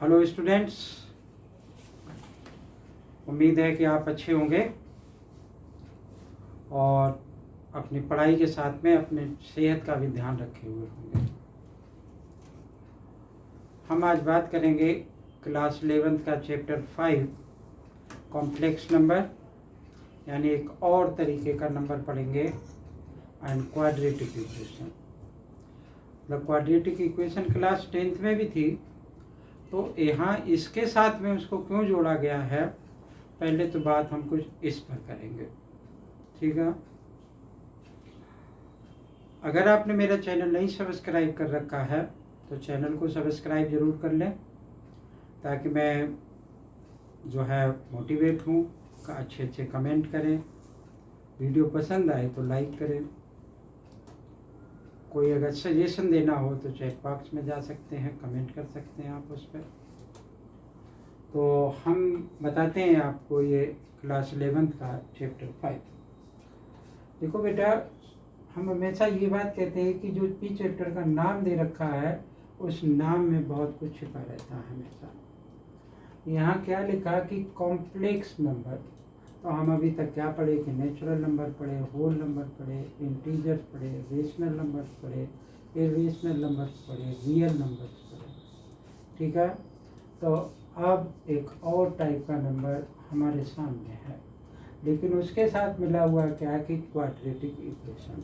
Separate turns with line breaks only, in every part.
Hello students, उम्मीद है कि आप अच्छे होंगे और अपनी पढ़ाई के साथ में अपने सेहत का भी ध्यान रखे हुए होंगे। हम आज बात करेंगे क्लास 11th का चैप्टर 5 कॉम्प्लेक्स नंबर, यानी एक और तरीके का नंबर पढ़ेंगे एंड क्वाड्रेटिक इक्वेशन। मतलब क्वाड्रेटिक इक्वेशन क्लास 10th में भी थी, तो यहाँ इसके साथ में उसको क्यों जोड़ा गया है, पहले तो बात हम कुछ इस पर करेंगे, ठीक है। अगर आपने मेरा चैनल नहीं सब्सक्राइब कर रखा है तो चैनल को सब्सक्राइब ज़रूर कर लें, ताकि मैं जो है मोटिवेट हूँ, अच्छे अच्छे कमेंट करें, वीडियो पसंद आए तो लाइक करें। कोई अगर सजेशन देना हो तो चैट बॉक्स में जा सकते हैं, कमेंट कर सकते हैं आप उस पर। तो हम बताते हैं आपको ये क्लास 11th का चैप्टर 5। देखो बेटा, हम हमेशा ये बात कहते हैं कि जो भी चैप्टर का नाम दे रखा है उस नाम में बहुत कुछ छिपा रहता है हमेशा। यहाँ क्या लिखा कि कॉम्प्लेक्स नंबर, तो हम अभी तक क्या पढ़े कि नेचुरल नंबर पढ़े, होल नंबर पढ़े, इंटीजर्स पढ़े, रेशनल नंबर्स पढ़े, इरेशनल नंबर्स पढ़े, रियल नंबर्स पढ़े, ठीक है। तो अब एक और टाइप का नंबर हमारे सामने है, लेकिन उसके साथ मिला हुआ क्या कि क्वाड्रेटिक इक्वेशन।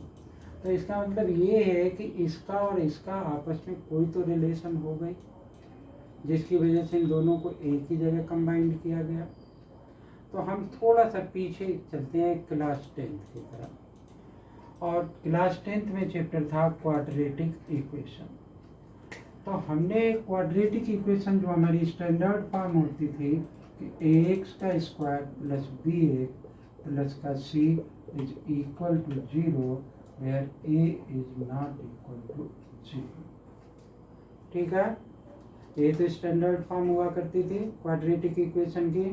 तो इसका मतलब ये है कि इसका और इसका आपस में कोई तो रिलेशन हो गई, जिसकी वजह से इन दोनों को एक ही जगह कंबाइंड किया गया। तो हम थोड़ा सा पीछे चलते हैं क्लास 10th की तरफ, और क्लास 10th में चैप्टर था क्वाड्रेटिक इक्वेशन। तो हमने क्वाड्रेटिक इक्वेशन जो हमारी स्टैंडर्ड फॉर्म होती थी कि ax का स्क्वायर प्लस bx प्लस का c is equal to 0 where a is not equal to 0, ठीक है। ये तो स्टैंडर्ड फॉर्म हुआ करती थी क्वाड्रेटिक इक्वेशन की।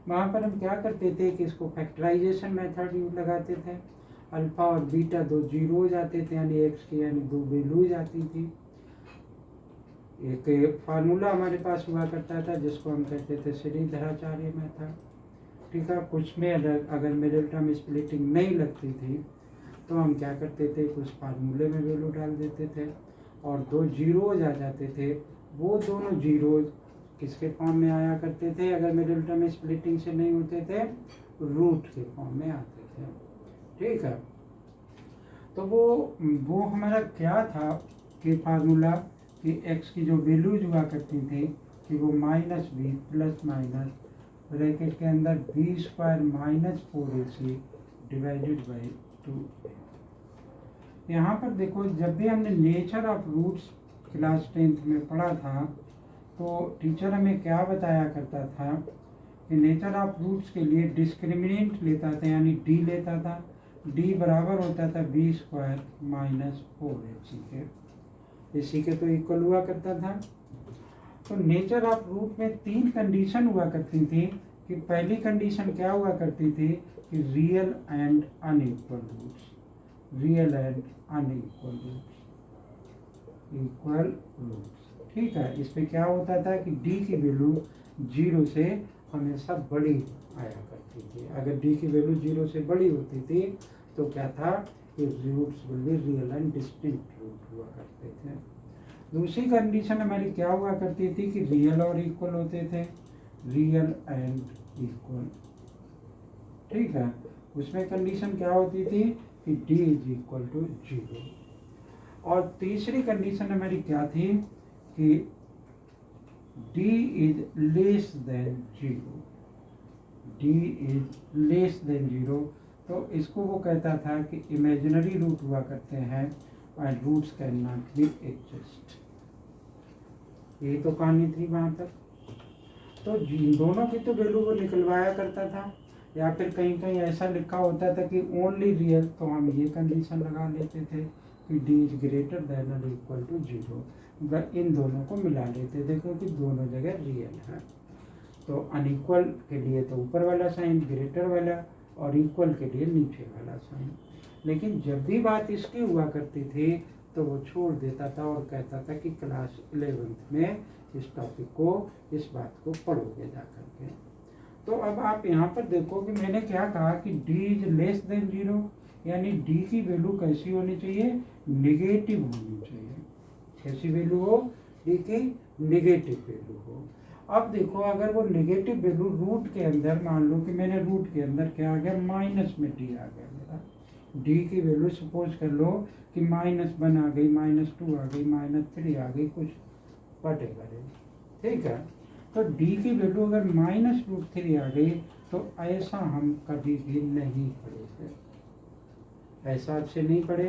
वहाँ पर हम क्या करते थे कि इसको फैक्टराइजेशन मेथड यूज लगाते थे। अल्फा और बीटा दो जीरो हो जाते थे, यानी एक्स की यानी दो वैल्यूज आती थी। एक फार्मूला हमारे पास हुआ करता था जिसको हम कहते थे श्रीधराचार्य मेथड, ठीक है। कुछ में अगर मिडिल टर्म स्प्लिटिंग नहीं लगती थी तो हम क्या करते थे, कुछ फार्मूले में वैल्यू डाल देते थे और दो जीरोज आ जाते थे। वो दोनों जीरोज किसके फॉर्म में आया करते थे, अगर मिडिल टर्म स्प्लिटिंग से नहीं होते थे, रूट के फॉर्म में आते थे, ठीक है। तो वो हमारा क्या था कि फार्मूला कि x की जो वैल्यूज हुआ करती थी कि वो minus B plus minus bracket के अंदर B square minus 4ac divided by 2। यहाँ पर देखो, जब भी हमने nature of roots class 10th में पढ़ा था तो टीचर हमें क्या बताया करता था कि नेचर ऑफ रूट्स के लिए डिस्क्रिमिनेंट लेता था, यानी डी लेता था। डी बराबर होता था बी स्क्वायर माइनस 4ac के, इसी के तो इक्वल हुआ करता था। तो नेचर ऑफ रूट में तीन कंडीशन हुआ करती थी कि पहली कंडीशन क्या हुआ करती थी कि real and unequal roots, real and unequal roots, equal roots, ठीक है। इस पे क्या होता था कि डी की वैल्यू 0 से हमेशा बड़ी आया करती थी। अगर डी की वैल्यू 0 से बड़ी होती थी तो क्या था कि roots will be real and distinct root हुआ करते थे। दूसरी कंडीशन हमारी क्या हुआ करती थी कि रियल और इक्वल होते थे, रियल एंड इक्वल, ठीक है। उसमें कंडीशन क्या होती थी कि डी इज इक्वल टू 0। और तीसरी कंडीशन हमारी क्या थी कि D is less than 0, D is less than 0। तो इसको वो कहता था कि इमेजिनरी रूट हुआ करते हैं and roots can not be exist. ये तो कहानी थी वहाँ तक। तो दोनों की तो वैल्यू वो निकलवाया करता था, या फिर कहीं कहीं ऐसा लिखा होता था कि ओनली रियल, तो हम ये कंडीशन लगा लेते थे कि डी इज ग्रेटर देन और इक्वल टू 0। मतलब इन दोनों को मिला लेते थे क्योंकि दोनों जगह रियल है। तो अनइक्वल के लिए तो ऊपर वाला साइन, ग्रेटर वाला, और इक्वल के लिए नीचे वाला साइन। लेकिन जब भी बात इसकी हुआ करती थी तो वो छोड़ देता था और कहता था कि क्लास 11th में इस टॉपिक को, इस बात को पढ़ोगे जा करके। तो अब आप यहाँ पर देखो कि मैंने क्या कहा कि d इज लेस देन 0, यानी d की वैल्यू कैसी होनी चाहिए, निगेटिव होनी चाहिए। कैसी वैल्यू हो, d की निगेटिव वैल्यू हो। अब देखो अगर वो नेगेटिव वैल्यू रूट के अंदर, मान लो कि मैंने रूट के अंदर क्या आ गया, माइनस में d आ गया मेरा, d की वैल्यू सपोज कर लो कि -1 आ गई, -2 आ गई, -3 आ गई, कुछ वटेवर है, ठीक है। तो d की वैल्यू अगर -√3 आ गई तो ऐसा हम कभी भी नहीं पढ़े थे, ऐसा आपसे नहीं पढ़े।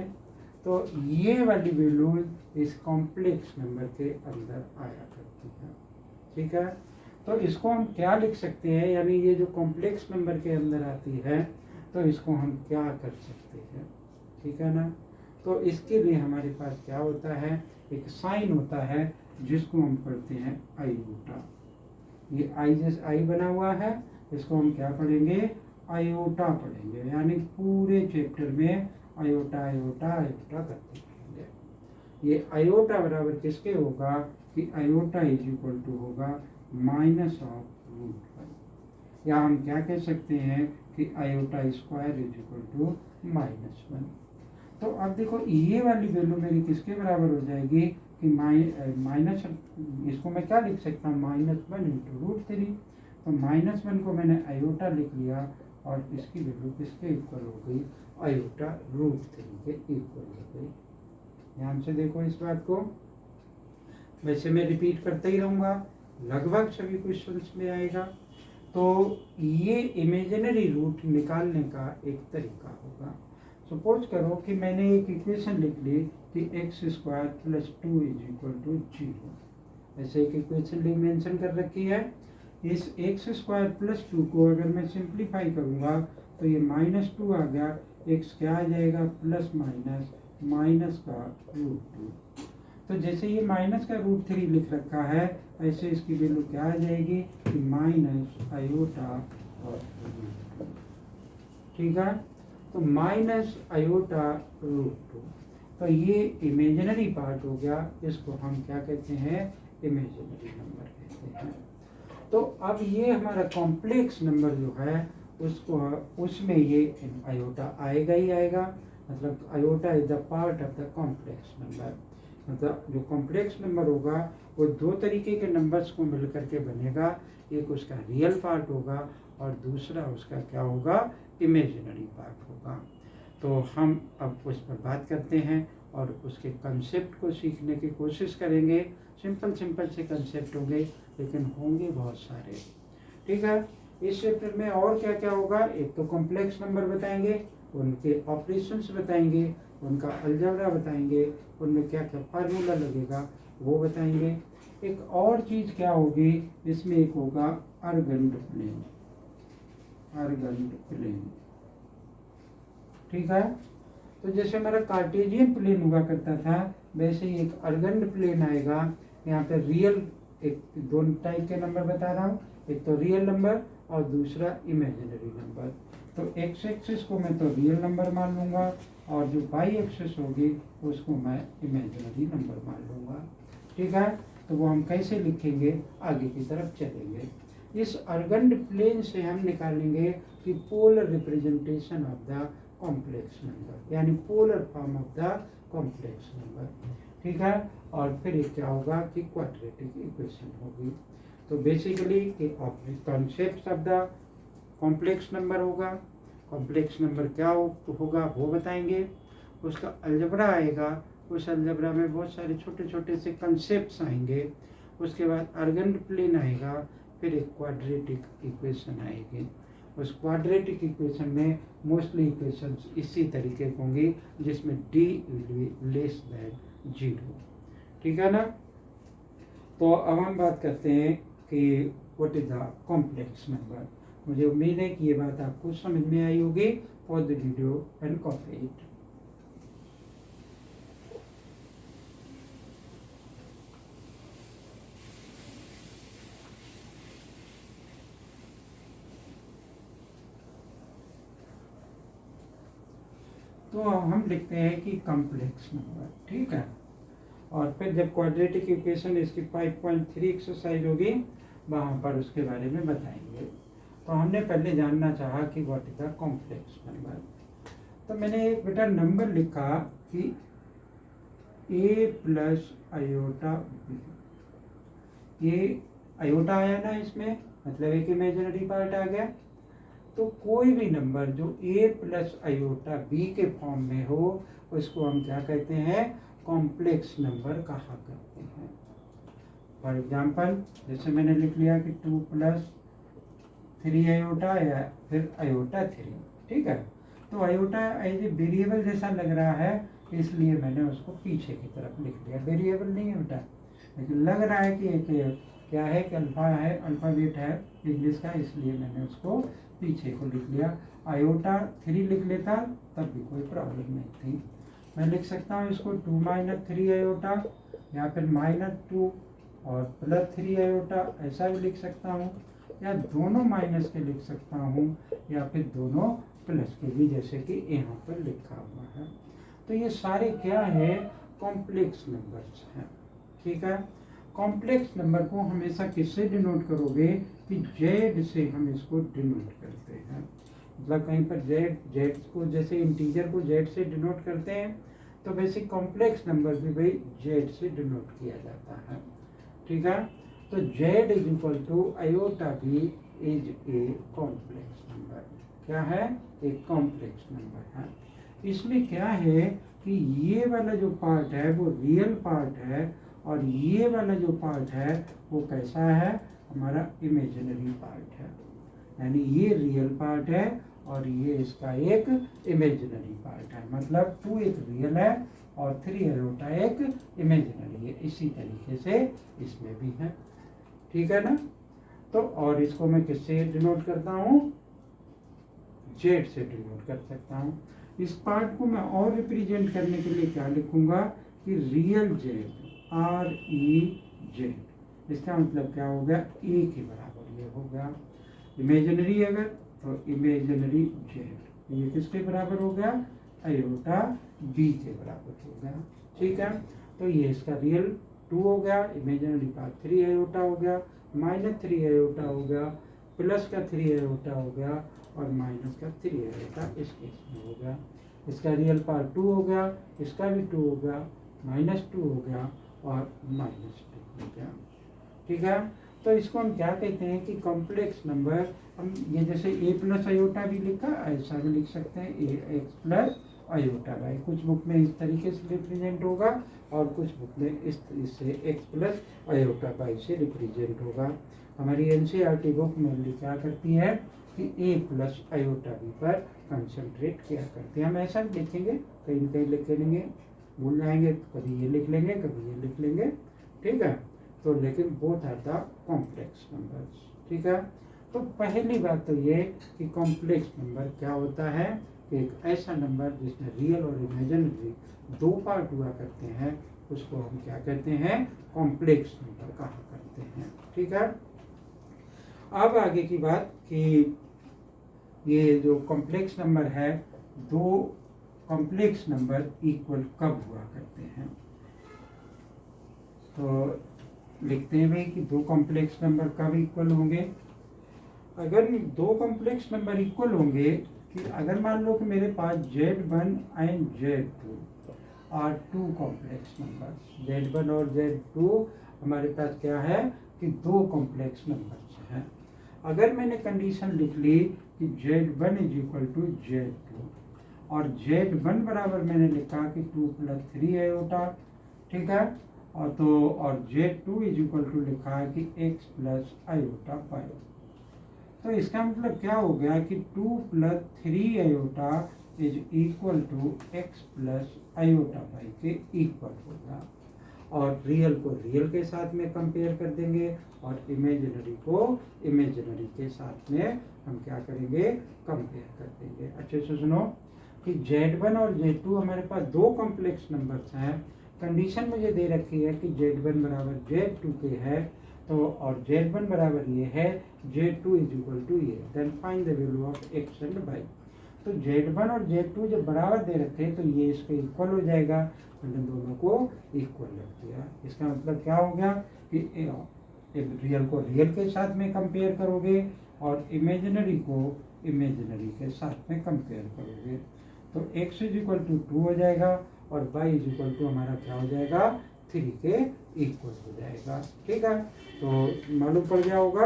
तो ये वाली वैल्यू इस कॉम्प्लेक्स नंबर के अंदर आया करती है, ठीक है। तो इसको हम क्या लिख सकते हैं, यानी ये जो कॉम्प्लेक्स नंबर के अंदर आती है तो इसको हम क्या कर सकते हैं, ठीक है ना। तो इसके लिए हमारे पास क्या होता है, एक साइन होता है जिसको हम पढ़ते हैं आयोटा। ये आई जैसे आई बना हुआ है, इसको हम क्या पढ़ेंगे, आयोटा पढ़ेंगे, यानी पूरे चैप्टर में आयोटा आयोटा आयोटा करते रहेंगे। ये आयोटा बराबर किसके होगा कि आयोटा इज इक्वल टू होगा -√1, या हम क्या कह सकते हैं कि iota square is equal to -1। तो अब देखो ये वाली वैल्यू मेरी किसके बराबर हो जाएगी कि माइनस, इसको मैं क्या लिख सकता हूँ, -1 इंटू √3। तो -1 को मैंने आयोटा लिख लिया और इसकी वैल्यू किसके इक्वल हो गई, आयोटा √3 के इक्वल हो गई। ध्यान से देखो इस बात को, वैसे मैं रिपीट करते ही रहूँगा, लगभग सभी क्वेश्चंस में आएगा। तो ये इमेजिनरी रूट निकालने का एक तरीका होगा। सपोज करो कि मैंने एक इक्वेशन लिख ली कि x² + 2 = 0, ऐसे एक इक्वेशन मेंशन कर रखी है। इस x² + 2 को अगर मैं सिंप्लीफाई करूँगा तो ये -2 आ गया, x क्या आ जाएगा, प्लस माइनस का √2। तो जैसे ये माइनस का √3 लिख रखा है, ऐसे इसकी वैल्यू क्या आ जाएगी कि माइनस आयोटा और √2, ठीक है। तो माइनस आयोटा √2, तो ये इमेजिनरी पार्ट हो गया, इसको हम क्या कहते हैं, इमेजिनरी नंबर कहते हैं। तो अब ये हमारा कॉम्प्लेक्स नंबर जो है उसको, उसमें ये आयोटा आएगा ही आएगा, मतलब iota is the part of the complex number. मतलब जो कॉम्प्लेक्स नंबर होगा वो दो तरीके के नंबर्स को मिल करके बनेगा, एक उसका रियल पार्ट होगा और दूसरा उसका क्या होगा, इमेजिनरी पार्ट होगा। तो हम अब उस पर बात करते हैं और उसके कंसेप्ट को सीखने की कोशिश करेंगे। सिंपल से कंसेप्ट होंगे लेकिन होंगे बहुत सारे, ठीक है। इस चैप्टर में और क्या क्या होगा, एक तो कॉम्प्लेक्स नंबर बताएंगे, उनके ऑपरेशंस बताएंगे, उनका अलजेब्रा बताएंगे, उनमें क्या क्या फार्मूला लगेगा वो बताएंगे। एक और चीज़ क्या होगी इसमें, एक होगा अर्गंड प्लेन, अर्गंड प्लेन, ठीक है। तो जैसे हमारा कार्टेशियन प्लेन हुआ करता था, वैसे ही एक अर्गंड प्लेन आएगा। यहाँ पे रियल, एक दोनों टाइप के नंबर बता रहा हूँ, एक तो रियल नंबर और दूसरा इमेजिनरी नंबर। तो एक्स एक्सिस को मैं तो रियल नंबर मान लूँगा और जो वाई एक्सिस होगी उसको मैं इमेजिनरी नंबर मान लूँगा, ठीक है। तो वो हम कैसे लिखेंगे, आगे की तरफ चलेंगे। इस अर्गंड प्लेन से हम निकालेंगे कि polar representation of the complex number, यानी polar form of the complex number, ठीक है। और फिर ये क्या होगा कि क्वाड्रेटिक इक्वेशन होगी। तो basically concept of the complex number होगा, कॉम्प्लेक्स नंबर क्या होगा वो बताएंगे, उसका अलजेब्रा आएगा, उस अलजेब्रा में बहुत सारे छोटे छोटे से कंसेप्ट्स आएंगे, उसके बाद अर्गंड प्लेन आएगा, फिर एक क्वाड्रेटिक इक्वेशन आएगी। उस क्वाड्रेटिक इक्वेशन में मोस्टली इक्वेशंस इसी तरीके की होंगी जिसमें d लेस देन 0, ठीक है ना। तो अब हम बात करते हैं कि what is the complex number. मुझे उम्मीद है कि ये बात आपको समझ में आई होगी। For the video and copy it. तो हम लिखते हैं कि कॉम्प्लेक्स नंबर, ठीक है। और फिर जब क्वाड्रेटिक इक्वेशन इसकी 5.3 एक्सरसाइज होगी वहाँ पर उसके बारे में बताएंगे। तो हमने पहले जानना चाहा कि what is the complex number. तो मैंने एक बेटा नंबर लिखा कि a प्लस आयोटा b। ये आयोटा आया ना इसमें, मतलब एक इमेजिनरी पार्ट आ गया। तो कोई भी नंबर जो a प्लस आयोटा b के फॉर्म में हो उसको हम क्या कहते हैं, कॉम्प्लेक्स नंबर कहा करते हैं। फॉर एग्जाम्पल जैसे मैंने लिख लिया कि 2 प्लस 3 आयोटा या फिर आयोटा 3, ठीक है। तो आयोटा एज ए वेरिएबल जैसा लग रहा है इसलिए मैंने उसको पीछे की तरफ लिख दिया। वेरिएबल नहीं है बेटा, लेकिन लग रहा है कि एक क्या है कि अल्फा है, अल्फ़ाबेट है इंग्लिश का, इसलिए मैंने उसको पीछे को लिख लिया। आयोटा 3 लिख लेता तब भी कोई प्रॉब्लम नहीं थी। मैं लिख सकता हूँ इसको 2 - 3 आयोटा या फिर -2 और +3 आयोटा, ऐसा भी लिख सकता हूँ, या दोनों माइनस के लिख सकता हूँ या फिर दोनों प्लस के भी, जैसे कि यहाँ पर लिखा हुआ है। तो ये सारे क्या है, कॉम्प्लेक्स नंबर्स हैं, ठीक है। कॉम्प्लेक्स नंबर को हमेशा किससे डिनोट करोगे कि जेड से हम इसको डिनोट करते हैं। मतलब कहीं पर जेड को जैसे इंटीजर को जेड से डिनोट करते हैं तो वैसे कॉम्प्लेक्स नंबर भी भाई जेड से डिनोट किया जाता है, ठीक है। तो Z is equal to iota B is a complex number. क्या है, एक कॉम्प्लेक्स नंबर है। इसमें क्या है कि ये वाला जो पार्ट है वो रियल पार्ट है और ये वाला जो पार्ट है वो कैसा है, हमारा इमेजिनरी पार्ट है। यानी ये रियल पार्ट है और ये इसका एक इमेजिनरी पार्ट है। मतलब 2 एक रियल है और 3 आयोटा एक इमेजिनरी है। इसी तरीके से इसमें भी है, ठीक है ना। तो और इसको मैं किससे डिनोट करता हूँ, जेड से डिनोट कर सकता हूँ। इस पार्ट को मैं और रिप्रेजेंट करने के लिए क्या लिखूंगा कि रियल जेड, REZ। इसका मतलब क्या हो गया, ए के बराबर ये हो गया। इमेजिनरी अगर तो इमेजिनरी जेड, ये किसके बराबर हो गया, आयोटा बी के बराबर हो गया, ठीक है। तो ये इसका रियल 2 हो गया, इमेजिनरी पार्ट 3 आयोटा हो गया, -3 आयोटा हो गया, प्लस का 3 आयोटा हो गया और माइनस का 3 आयोटा इस केस में हो गया। इसका रियल पार्ट 2 हो गया, इसका भी 2 हो गया, -2 हो गया और -2 हो गया, ठीक है। तो इसको हम क्या कहते हैं कि कॉम्प्लेक्स नंबर। हम ये जैसे a प्लस आयोटा भी लिखा, ऐसा भी लिख सकते हैं ax प्लस आयोटा बाई। कुछ बुक में इस तरीके से रिप्रेजेंट होगा और कुछ बुक में इससे x प्लस आयोटा बाई से रिप्रेजेंट होगा। हमारी NCERT बुक मेनली क्या करती है कि a प्लस आयोटा बी पर कंसंट्रेट किया करते हैं। हम ऐसा भी लिखेंगे, कहीं न कहीं लिख लेंगे, भूल जाएंगे तो कभी ये लिख लेंगे कभी ये लिख लेंगे, ठीक है। तो लेकिन both are the complex numbers, ठीक है। तो पहली बात तो ये कि कॉम्प्लेक्स नंबर क्या होता है, एक ऐसा नंबर जिसमें रियल और इमेजिनरी 2 पार्ट हुआ करते हैं, उसको हम क्या कहते हैं, कॉम्प्लेक्स नंबर कहा करते हैं, ठीक है। अब आगे की बात कि ये जो कॉम्प्लेक्स नंबर है, 2 कॉम्प्लेक्स नंबर इक्वल कब हुआ करते हैं। तो लिखते हैं भाई कि 2 कॉम्प्लेक्स नंबर कब इक्वल होंगे। अगर 2 कॉम्प्लेक्स नंबर इक्वल होंगे कि अगर मान लो कि मेरे पास Z1 and Z2 are 2 complex numbers, Z1 और Z2 हमारे पास क्या है कि 2 कॉम्प्लेक्स नंबर्स हैं। अगर मैंने कंडीशन लिख ली कि Z1 is equal to Z2 और Z1 बराबर मैंने लिखा कि 2 + 3 आयोटा, ठीक है। और Z2 इज इक्वल टू लिखा है कि x प्लस आयोटा पाई। तो इसका मतलब क्या हो गया कि 2 + 3 iota is equal to x plus iota pi के इक्वल होगा। और रियल को रियल के साथ में कंपेयर कर देंगे और इमेजिनरी को इमेजिनरी के साथ में हम क्या करेंगे, कंपेयर कर देंगे। अच्छे से सुनो कि Z1 और Z2 हमारे पास 2 कॉम्प्लेक्स नंबर्स हैं। कंडीशन मुझे दे रखी है कि Z1 बराबर Z2 के है, तो और Z1 बराबर ये है, Z2 इज इक्वल टू ये, then find the value of x and y। तो Z1 और Z2 जब बराबर दे रखे हैं तो ये इसके इक्वल हो जाएगा, मैंने दोनों को इक्वल रख दिया। इसका मतलब क्या हो गया कि एक रियल को रियल के साथ में कंपेयर करोगे और इमेजिनरी को इमेजिनरी के साथ में कंपेयर करोगे तो x = 2 हो जाएगा और y = हमारा क्या हो जाएगा 3 के इक्वल हो जाएगा। ठीक है, तो मालूम पड़ गया होगा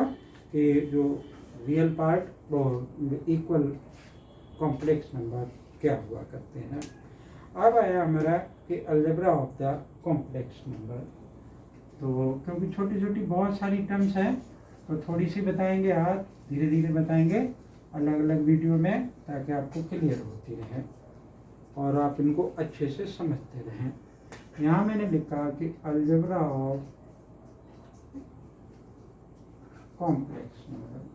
कि जो रियल पार्ट और इक्वल कॉम्प्लेक्स नंबर क्या हुआ करते हैं। अब आया हमारा कि algebra of the complex number. तो क्योंकि छोटी छोटी बहुत सारी टर्म्स हैं तो थोड़ी सी बताएंगे, आज धीरे धीरे बताएंगे अलग अलग वीडियो में, ताकि आपको क्लियर होती रहे और आप इनको अच्छे से समझते रहें। यहाँ मैंने लिखा कि अलजेब्रा ऑफ कॉम्प्लेक्स नंबर।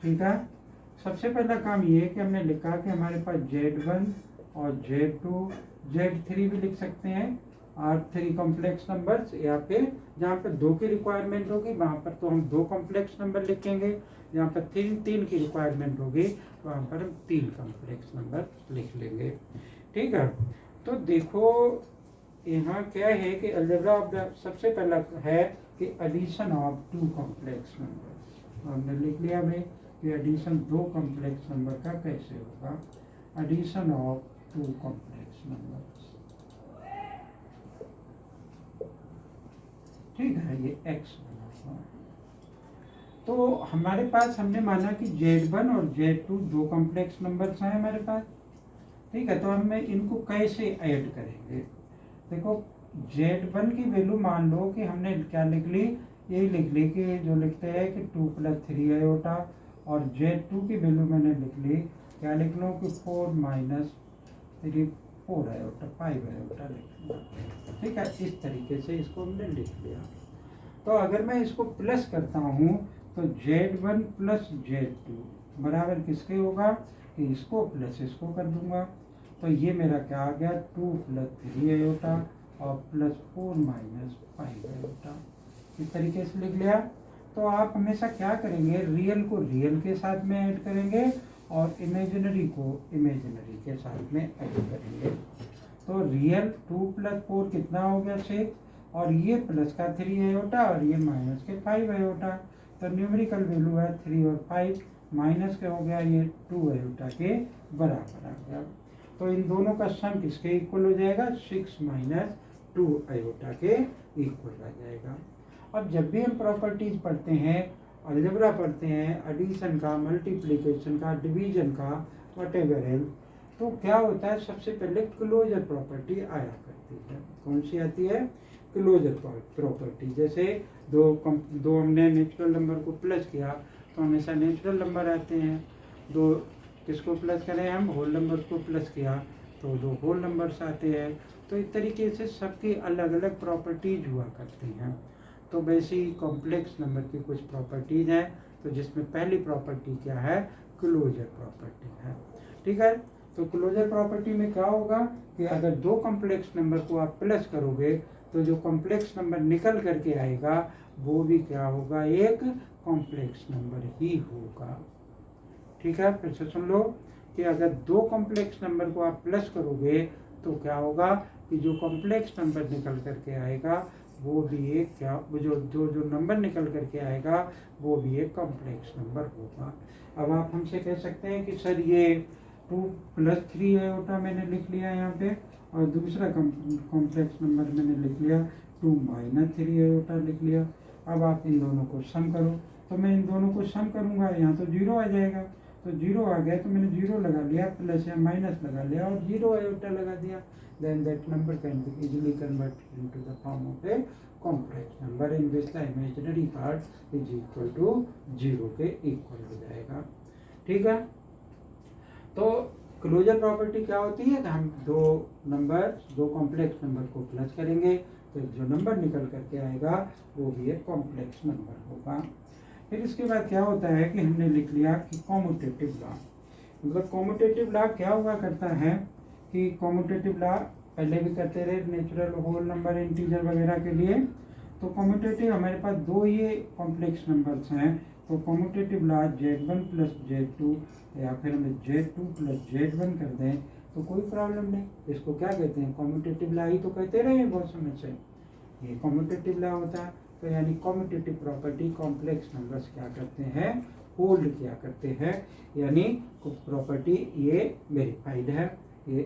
ठीक है, सबसे पहला काम ये है कि हमने लिखा कि हमारे पास Z1 और Z2 Z3 भी लिख सकते हैं, R3 कॉम्प्लेक्स नंबर्स, या फिर जहाँ पर 2 की रिक्वायरमेंट होगी वहाँ पर तो हम 2 कॉम्प्लेक्स नंबर लिखेंगे, जहाँ पर 3 की रिक्वायरमेंट होगी तो वहाँ पर हम 3 कॉम्प्लेक्स नंबर लिख लेंगे। ठीक है, तो देखो यहाँ क्या है कि अलजेब्रा ऑफ द सबसे पहला है कि एडिशन ऑफ 2 कॉम्प्लेक्स नंबर। हमने लिख लिया भाई कि एडिशन 2 कॉम्प्लेक्स नंबर का कैसे होगा, एडिशन ऑफ 2 कॉम्प्लेक्स नंबर। ठीक है, ये x बना हुआ है। तो हमारे पास हमने माना कि Z1 और Z2 2 कॉम्प्लेक्स नंबर्स हैं हमारे पास। ठीक है, तो हम इनको कैसे ऐड करेंगे। देखो Z1 की वैल्यू मान लो कि हमने क्या लिख ली, यही लिख ली कि जो लिखते हैं कि 2 + 3 आयोटा, और Z2 की वैल्यू मैंने लिख ली, क्या लिख लो कि 4 - 3 4 आयोटा 5 आयोटा लिख लो। ठीक है, इस तरीके से इसको हमने लिख लिया। तो अगर मैं इसको प्लस करता हूँ तो Z1 + Z2 बराबर किसके होगा कि इसको प्लस इसको कर दूंगा, तो ये मेरा क्या आ गया 2 + 3 आयोटा और +4 - 5 आयोटा। इस तरीके से लिख लिया। तो आप हमेशा क्या करेंगे, रियल को रियल के साथ में ऐड करेंगे और इमेजिनरी को इमेजिनरी के साथ में ऐड करेंगे। तो रियल 2 + 4 कितना हो गया 6, और ये प्लस का 3 आयोटा और ये माइनस के 5 आयोटा, तो न्यूमेरिकल वैल्यू है 3 और 5, माइनस के हो गया ये 2 आयोटा के बराबर आ गया। तो इन दोनों का सम किसके इक्वल हो जाएगा, 6 - 2 आयोटा के इक्वल आ जाएगा। अब जब भी हम प्रॉपर्टीज पढ़ते हैं, अलजेब्रा पढ़ते हैं, एडिशन का, मल्टीप्लिकेशन का, डिवीजन का, व्हाटएवर है, तो क्या होता है सबसे पहले क्लोजर प्रॉपर्टी आया करती है। कौन सी आती है, क्लोजर प्रॉपर्टी। जैसे दो हमने नेचुरल नंबर को प्लस किया तो हमेशा नेचुरल नंबर आते हैं, दो किसको प्लस करें हम, होल नंबर को प्लस किया तो 2 होल नंबर्स आते हैं। तो इस तरीके से सबकी अलग अलग प्रॉपर्टीज हुआ करती हैं। तो वैसे ही कॉम्प्लेक्स नंबर की कुछ प्रॉपर्टीज हैं, तो जिसमें पहली प्रॉपर्टी क्या है, क्लोजर प्रॉपर्टी है। ठीक है, तो क्लोजर प्रॉपर्टी में क्या होगा कि अगर 2 कॉम्प्लेक्स नंबर को आप प्लस करोगे तो जो कॉम्प्लेक्स नंबर निकल करके आएगा वो भी क्या होगा, एक कॉम्प्लेक्स नंबर ही होगा। ठीक है, फिर से सुन लो कि अगर 2 कॉम्प्लेक्स नंबर को आप प्लस करोगे तो क्या होगा कि जो कॉम्प्लेक्स नंबर निकल करके आएगा वो भी एक क्या, जो नंबर निकल करके आएगा वो भी एक कॉम्प्लेक्स नंबर होगा। अब आप हमसे कह सकते हैं कि सर ये 2 + 3 आयोटा मैंने लिख लिया यहाँ पे, और दूसरा कॉम्प्लेक्स नंबर मैंने लिख लिया 2 - 3 आयोटा लिख लिया। अब आप इन दोनों को सम करो, तो मैं इन दोनों को सम करूँगा, यहाँ तो 0 आ जाएगा, तो 0 आ गया तो मैंने 0 लगा लिया, प्लस या माइनस लगा लिया और 0 आयोटा लगा दिया। Then that number can be easily converted into the form of a complex number in which the imaginary part is equal to 0 के इक्वल हो जाएगा। ठीक है, तो क्लोजर प्रॉपर्टी क्या होती है कि हम 2 कॉम्प्लेक्स नंबर को प्लस करेंगे तो जो नंबर निकल करके आएगा वो भी एक कॉम्प्लेक्स नंबर होगा। फिर इसके बाद क्या होता है कि हमने लिख लिया कि कॉम्यूटेटिव लॉ। मतलब कॉम्यूटेटिव लॉ क्या हुआ करता है कि कॉम्यूटेटिव लॉ पहले भी करते रहे नेचुरल, होल नंबर, इंटीजर वगैरह के लिए। तो कॉम्यूटेटिव हमारे पास 2 ये कॉम्प्लेक्स नंबर्स हैं, तो commutative law Z1 plus Z2 या फिर हम Z2 प्लस Z1 कर दें तो कोई प्रॉब्लम नहीं। इसको क्या कहते हैं, कॉम्यूटेटिव लॉ ही तो कहते रहे हैं बहुत समय से, ये कॉम्यूटेटिव लॉ होता है। तो यानी कॉम्यूटेटिव प्रॉपर्टी कॉम्प्लेक्स नंबर्स क्या करते हैं, होल्ड किया करते हैं, यानी प्रॉपर्टी ये वेरीफाइड है, ये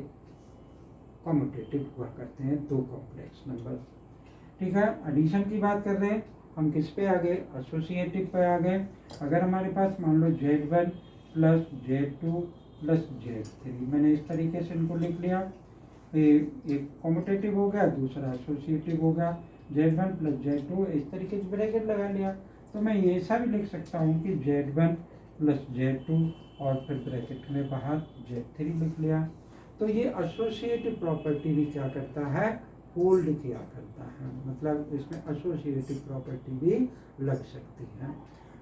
कॉम्यूटेटिव हुआ करते हैं दो कॉम्प्लेक्स नंबर। ठीक है, एडिशन की बात कर रहे हैं हम, किस पे आ गए, एसोसिएटिव पे आ गए। अगर हमारे पास मान लो Z1 plus Z2 plus Z3, मैंने इस तरीके से इनको लिख लिया, एक कॉम्यूटेटिव हो गया, दूसरा एसोसिएटिव हो गया, Z1 प्लस Z2 इस तरीके से ब्रैकेट लगा लिया। तो मैं ये ऐसा भी लिख सकता हूँ कि Z1 प्लस Z2 और फिर ब्रैकेट में बाहर Z3 लिख लिया। तो ये एसोसिएटिव प्रॉपर्टी भी क्या करता है, होल्ड किया करता है, मतलब इसमें एसोसिएटिव प्रॉपर्टी भी लग सकती है।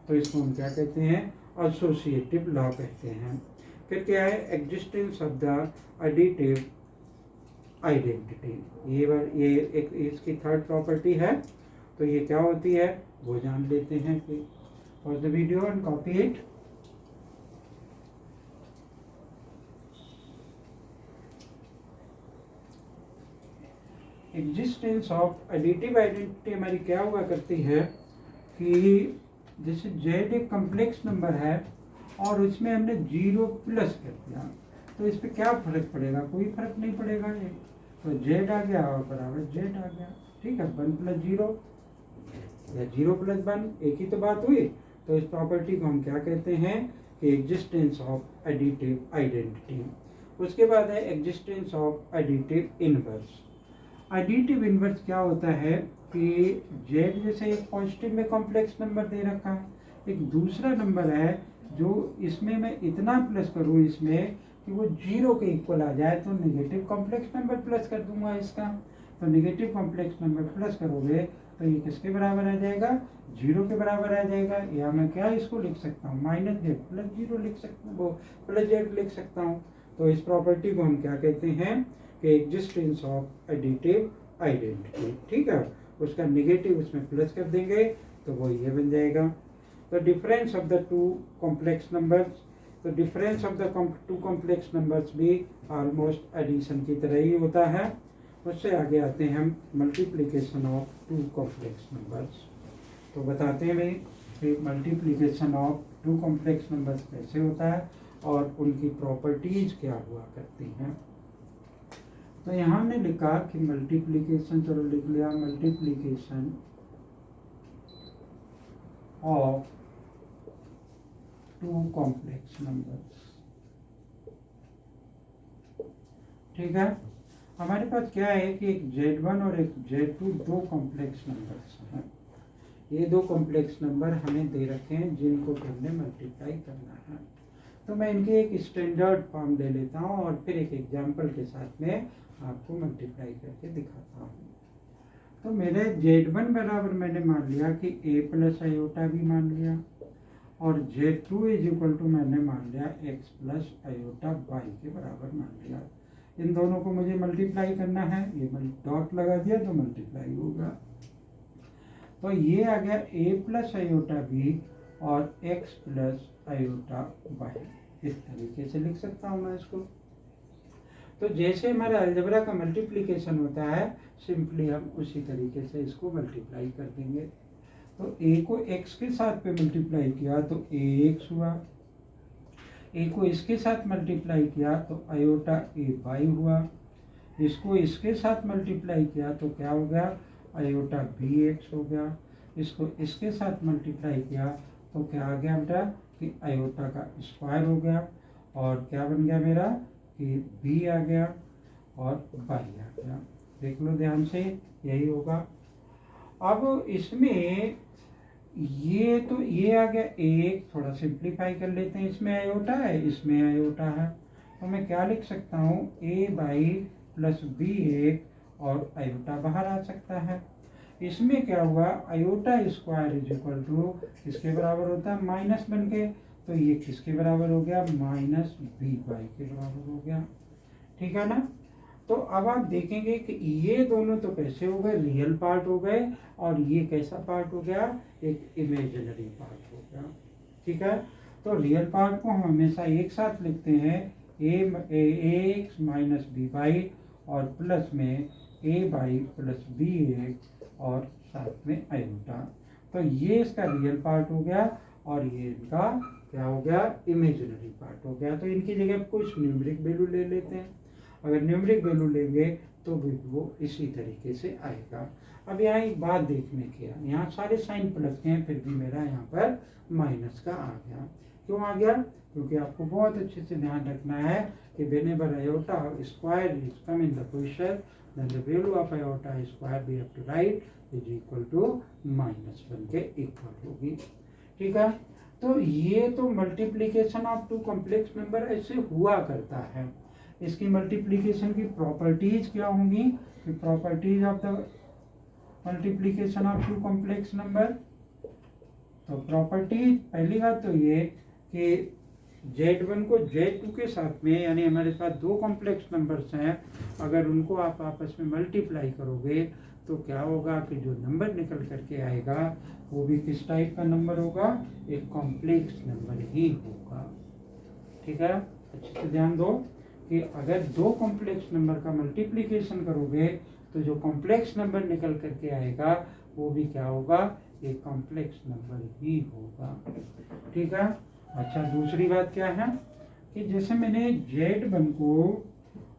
तो इसको हम क्या कहते हैं, एसोसिएटिव लॉ कहते हैं। फिर क्या है, existence of the additive identity, ये एक इसकी थर्ड प्रॉपर्टी है। तो ये क्या होती है वो जान लेते हैं कि pause the video and copy it. Existence of additive identity हमारी क्या हुआ करती है कि जैसे Z एक कम्प्लेक्स नंबर है और उसमें हमने 0 प्लस कर दिया, तो इस पर क्या फर्क पड़ेगा, कोई फर्क नहीं पड़ेगा। ये तो Z आ गया और बराबर Z आ गया, ठीक है, 1 प्लस 0 या 0 प्लस 1 एक ही तो बात हुई। तो इस प्रॉपर्टी को हम क्या कहते हैं कि एग्जिस्टेंस ऑफ एडिटिव आइडेंटिटी। उसके बाद है existence of additive inverse. Additive inverse क्या होता है कि Z जैसे एक पॉजिटिव में कॉम्प्लेक्स नंबर दे रखा है, एक दूसरा नंबर है जो इसमें मैं इतना प्लस करूँ इसमें कि वो 0 के इक्वल आ जाए, तो नेगेटिव कॉम्प्लेक्स नंबर प्लस कर दूंगा इसका। तो नेगेटिव कॉम्प्लेक्स नंबर प्लस करोगे तो ये किसके बराबर आ जाएगा, 0 के बराबर आ जाएगा। या मैं क्या इसको लिख सकता हूँ, -z प्लस 0 लिख सकता हूँ, वो प्लस z लिख सकता हूँ। तो इस प्रॉपर्टी को हम क्या कहते हैं कि एग्जिस्टेंस ऑफ एडिटिव आइडेंटिटी। ठीक है, उसका नेगेटिव उसमें प्लस कर देंगे तो वो ये बन जाएगा। तो difference of the two complex numbers, तो difference of the two complex numbers भी ऑलमोस्ट एडिशन की तरह ही होता है। उससे आगे आते हैं हम multiplication of two complex numbers. तो बताते हैं भाई कि multiplication of two complex numbers कैसे होता है और उनकी प्रॉपर्टीज क्या हुआ करती हैं। तो यहाँ हमने लिखा कि मल्टीप्लिकेशन, चलो लिख लिया, multiplication of two complex numbers. ठीक है, हमारे पास क्या है कि एक Z1 और एक Z2 दो कॉम्प्लेक्स नंबर्स हैं। ये दो कॉम्प्लेक्स नंबर हमें दे रखे हैं जिनको हमने मल्टीप्लाई करना है। तो मैं इनकी एक स्टैंडर्ड फॉर्म ले लेता हूँ और फिर एक एग्जांपल के साथ में आपको मल्टीप्लाई करके दिखाता हूँ। तो मेरे Z1 बराबर मैंने मान लिया कि a प्लस आयोटा भी मान लिया और Z2 इज इक्वल टू मैंने मान लिया x प्लस आयोटा y के बराबर मान लिया। इन दोनों को मुझे मल्टीप्लाई करना है, ये डॉट लगा दिया तो मल्टीप्लाई होगा। तो ये आ गया a प्लस आयोटा b और x प्लस आयोटा y, इस तरीके से लिख सकता हूँ मैं इसको। तो जैसे हमारा अलजेब्रा का मल्टीप्लिकेशन होता है सिंपली हम उसी तरीके से इसको मल्टीप्लाई कर देंगे। तो a को x के साथ पे मल्टीप्लाई किया तो ax हुआ, a को इसके साथ मल्टीप्लाई किया तो आयोटा ay हुआ, इसको इसके साथ मल्टीप्लाई किया तो क्या हो गया, आयोटा bx हो गया, इसको इसके साथ मल्टीप्लाई किया तो क्या आ गया बेटा कि आयोटा का स्क्वायर हो गया और क्या बन गया मेरा कि b आ गया और y आ गया। देख लो ध्यान से, यही होगा। अब इसमें ये तो ये आ गया एक, थोड़ा सिंप्लीफाई कर लेते हैं, इसमें आयोटा है इसमें आयोटा है, तो मैं क्या लिख सकता हूँ a/, प्लस b1 और आयोटा बाहर आ सकता है। इसमें क्या हुआ, iota square is equal to किसके बराबर होता है, माइनस बन के, तो ये किसके बराबर हो गया, -by के बराबर हो गया। ठीक है ना। तो अब आप देखेंगे कि ये दोनों तो कैसे हो गए, रियल पार्ट हो गए और ये कैसा पार्ट हो गया, एक इमेजिनरी पार्ट हो गया। ठीक है। तो रियल पार्ट को हम हमेशा एक साथ लिखते हैं, ए एक्स माइनस बी वाई और प्लस में ए वाई प्लस बी एक्स और साथ में आयोटा। तो ये इसका रियल पार्ट हो गया और ये इनका क्या हो गया, इमेजिनरी पार्ट हो गया। तो इनकी जगह कुछ न्यूमेरिक वैल्यू ले लेते हैं। अगर न्यूमेरिक वैल्यू लेंगे तो भी वो इसी तरीके से आएगा। अब यहाँ एक बात देखने की है, यहाँ सारे साइन प्लस के हैं फिर भी मेरा यहाँ पर माइनस का आ गया। क्यों आ गया? क्योंकि आपको बहुत अच्छे से ध्यान रखना है कि whenever iota square is come in the position, then the value of iota square we have to write is equal to -1 के इक्वल होगी। ठीक है। तो ये तो multiplication of two complex number ऐसे हुआ करता है। इसकी मल्टीप्लीकेशन की प्रॉपर्टीज क्या होंगी? Properties of the multiplication of two complex number. तो प्रॉपर्टी पहली बात तो ये कि Z1 को Z2 के साथ में, यानी हमारे पास दो कॉम्प्लेक्स नंबर्स हैं, अगर उनको आप आपस में मल्टीप्लाई करोगे तो क्या होगा कि जो नंबर निकल करके आएगा वो भी किस टाइप का नंबर होगा? एक कॉम्प्लेक्स नंबर ही होगा। ठीक है, अच्छे से ध्यान दो कि अगर दो कॉम्प्लेक्स नंबर का मल्टीप्लिकेशन करोगे तो जो कॉम्प्लेक्स नंबर निकल करके आएगा वो भी क्या होगा? एक कॉम्प्लेक्स नंबर ही होगा। ठीक है। अच्छा, दूसरी बात क्या है कि जैसे मैंने Z1 को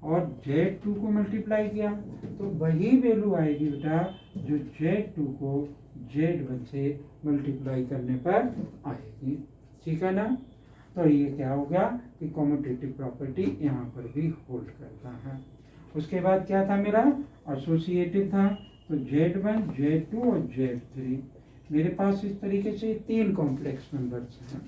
और Z2 को मल्टीप्लाई किया तो वही वैल्यू आएगी बेटा जो Z2 को Z1 से मल्टीप्लाई करने पर आएगी। ठीक है ना। तो ये क्या हो गया कि कॉम्यूटेटिव प्रॉपर्टी यहाँ पर भी होल्ड करता है। उसके बाद क्या था मेरा? एसोसिएटिव था। तो Z1, Z2 और Z3 मेरे पास इस तरीके से तीन कॉम्प्लेक्स नंबर्स हैं।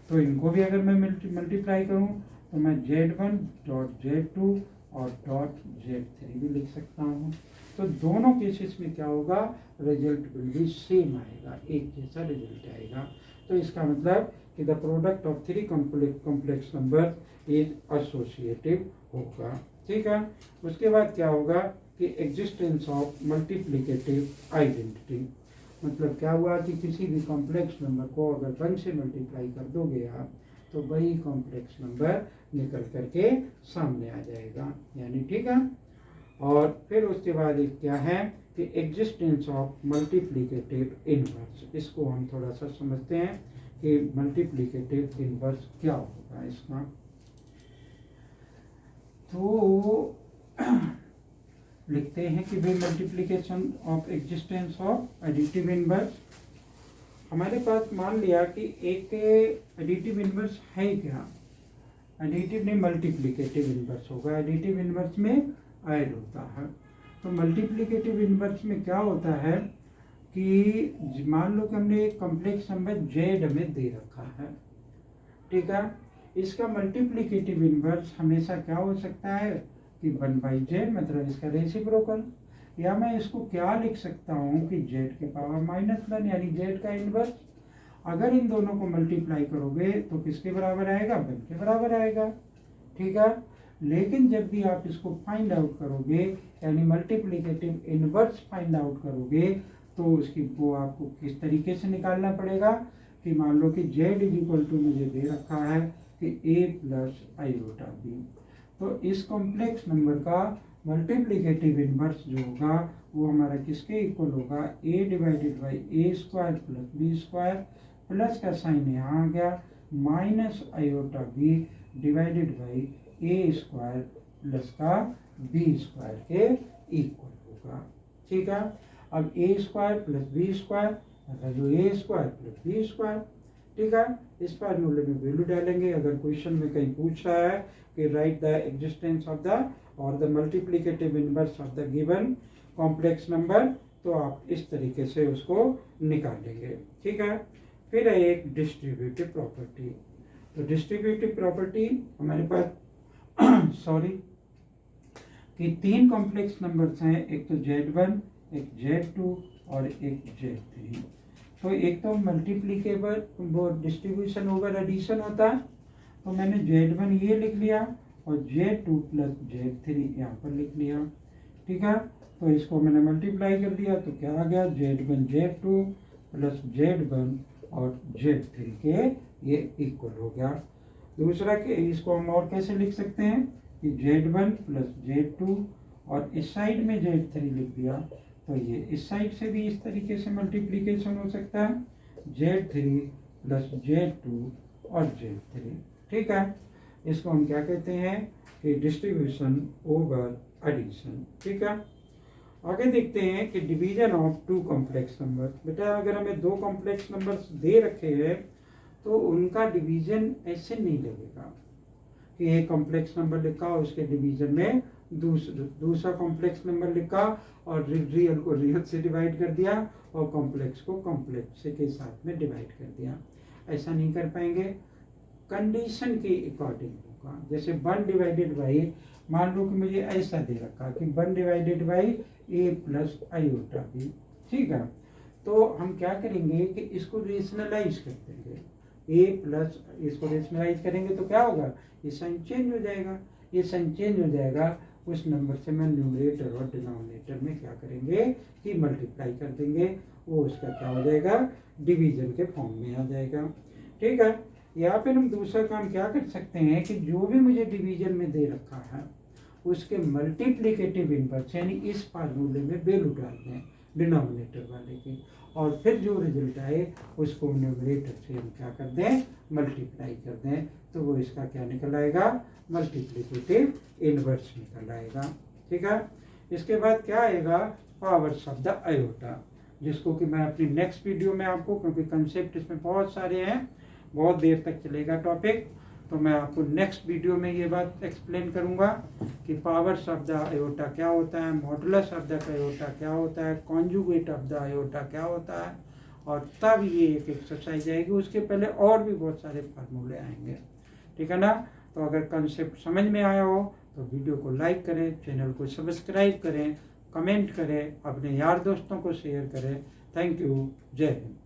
तो इनको भी अगर मैं मल्टीप्लाई करूं तो मैं Z1 डॉट Z2 और डॉट Z3 भी लिख सकता हूं। तो दोनों केसेस में क्या होगा? रिजल्ट विल बी सेम आएगा, एक जैसा रिजल्ट आएगा। तो इसका मतलब कि the product of three complex number is associative होगा। ठीक है। उसके बाद क्या होगा कि एग्जिस्टेंस ऑफ मल्टीप्लिकेटिव आइडेंटिटी। मतलब क्या हुआ कि किसी भी कॉम्प्लेक्स नंबर को अगर 1 से मल्टीप्लाई कर दोगे आप तो वही कॉम्प्लेक्स नंबर निकल करके सामने आ जाएगा, यानी ठीक है। और फिर उसके बाद एक क्या है कि एग्जिस्टेंस ऑफ मल्टीप्लिकेटिव इनवर्स। इसको हम थोड़ा सा समझते हैं कि मल्टीप्लिकेटिव इनवर्स क्या होगा इसका। तो लिखते हैं कि वे multiplication of existence of additive inverse. हमारे पास मान लिया कि एक एडिटिव इनवर्स है क्या? एडिटिव नहीं, मल्टीप्लिकेटिव इनवर्स होगा। एडिटिव इनवर्स में ऐड होता है। तो मल्टीप्लिकेटिव इनवर्स में क्या होता है कि मान लो कि हमने एक कॉम्प्लेक्स नंबर Z हमें दे रखा है। ठीक है। इसका मल्टीप्लिकेटिव इनवर्स हमेशा क्या हो सकता है कि 1/z, मतलब इसका रेसिप्रोकल। या मैं इसको क्या लिख सकता हूँ कि z के पावर -1 यानी z का इनवर्स। अगर इन दोनों को मल्टीप्लाई करोगे तो किसके बराबर आएगा? 1 के बराबर आएगा। ठीक है। लेकिन जब भी आप इसको फाइंड आउट करोगे, यानी मल्टीप्लिकेटिव इनवर्स फाइंड आउट करोगे, तो उसकी वो आपको किस तरीके से निकालना पड़ेगा कि मान लो कि z इक्वल टू मुझे दे रखा है कि a प्लस आयोटा b। तो इस कॉम्प्लेक्स नंबर का मल्टीप्लिकेटिव इनवर्स जो होगा वो हमारा किसके इक्वल होगा? a divided by a square plus b square, plus का साइन यहाँ आ गया, minus iota b divided by a square plus का b स्क्वायर के इक्वल होगा। ठीक है। अब a square plus b square मतलब जो a square plus b square. ठीक है। इस फार्मूले में वैल्यू डालेंगे। अगर क्वेश्चन में कहीं पूछ रहा है कि write the existence of the और the multiplicative inverse of the given complex number, तो आप इस तरीके से उसको निकालेंगे। ठीक है। फिर है एक डिस्ट्रीब्यूटिव प्रॉपर्टी। तो डिस्ट्रीब्यूटिव प्रॉपर्टी हमारे पास सॉरी कि तीन कॉम्प्लेक्स नंबर्स हैं, एक तो Z1, एक Z2 और एक Z3। तो एक तो मल्टीप्लीकेबल वो डिस्ट्रीब्यूशन ओवर एडिशन होता है। तो मैंने Z1 ये लिख लिया और Z2 प्लस Z3 यहाँ पर लिख लिया। ठीक है। तो इसको मैंने मल्टीप्लाई कर दिया तो क्या आ गया? Z1 Z2 प्लस Z1 और Z3 के ये इक्वल हो गया। दूसरा कि इसको हम और कैसे लिख सकते हैं कि Z1 प्लस Z2 और इस साइड में Z3 लिख दिया, तो ये इस साइड से भी इस तरीके से मल्टीप्लिकेशन हो सकता है, Z3 प्लस Z2 और Z3। ठीक है, इसको हम क्या कहते हैं कि डिस्ट्रीब्यूशन ओवर एडिशन। ठीक है, आगे देखते हैं कि division of two complex number. बेटा अगर हमें दो कॉम्प्लेक्स नंबर्स दे रखे हैं तो उनका डिवीजन ऐसे नहीं लगेगा कि एक कॉम्प्लेक्स नंबर लिखा और उसके डिवीजन में दूसरा कॉम्प्लेक्स नंबर लिखा और रियल को रियल से डिवाइड कर दिया और कॉम्प्लेक्स को कॉम्प्लेक्स के साथ में डिवाइड कर दिया। ऐसा नहीं कर पाएंगे, कंडीशन के अकॉर्डिंग होगा। जैसे 1 डिवाइडेड बाई, मान लो कि मुझे ऐसा दे रखा कि 1 divided by a plus iota b। ठीक है, तो हम क्या करेंगे कि इसको रेशनलाइज कर देंगे, a प्लस इसको रेशनलाइज करेंगे तो क्या होगा, ये साइन चेंज हो जाएगा। ये साइन चेंज हो जाएगा, उस नंबर से मैं न्यूमरेटर और डिनोमिनेटर में क्या करेंगे कि मल्टीप्लाई कर देंगे, वो उसका क्या हो जाएगा, डिवीजन के फॉर्म में आ जाएगा। ठीक है, यहाँ पे हम दूसरा काम क्या कर सकते हैं कि जो भी मुझे डिवीजन में दे रखा है उसके मल्टीप्लिकेटिव इनवर्स यानी इस फार्मूले में वैल्यू डाल दें डिनोमिनेटर वाले की, और फिर जो रिजल्ट आए उसको न्यूमरेटर से हम क्या कर दें, मल्टीप्लाई कर दें, तो वो इसका क्या निकल आएगा, मल्टीप्लिकेटिव इनवर्स निकल आएगा। ठीक है, इसके बाद क्या आएगा, पावर्स ऑफ द आयोटा, जिसको कि मैं अपनी नेक्स्ट वीडियो में आपको, क्योंकि कंसेप्ट इसमें बहुत सारे हैं, बहुत देर तक चलेगा टॉपिक, तो मैं आपको नेक्स्ट वीडियो में ये बात एक्सप्लेन करूंगा कि पावर्स ऑफ द आयोटा क्या होता है, मॉडुलस ऑफ द आयोटा क्या होता है, कॉन्जुगेट ऑफ द आयोटा क्या होता है, और तब ये एक एक्सरसाइज आएगी। उसके पहले और भी बहुत सारे फार्मूले आएंगे। ठीक है ना, तो अगर कंसेप्ट समझ में आया हो तो वीडियो को लाइक करें, चैनल को सब्सक्राइब करें, कमेंट करें, अपने यार दोस्तों को शेयर करें। थैंक यू, जय हिंद।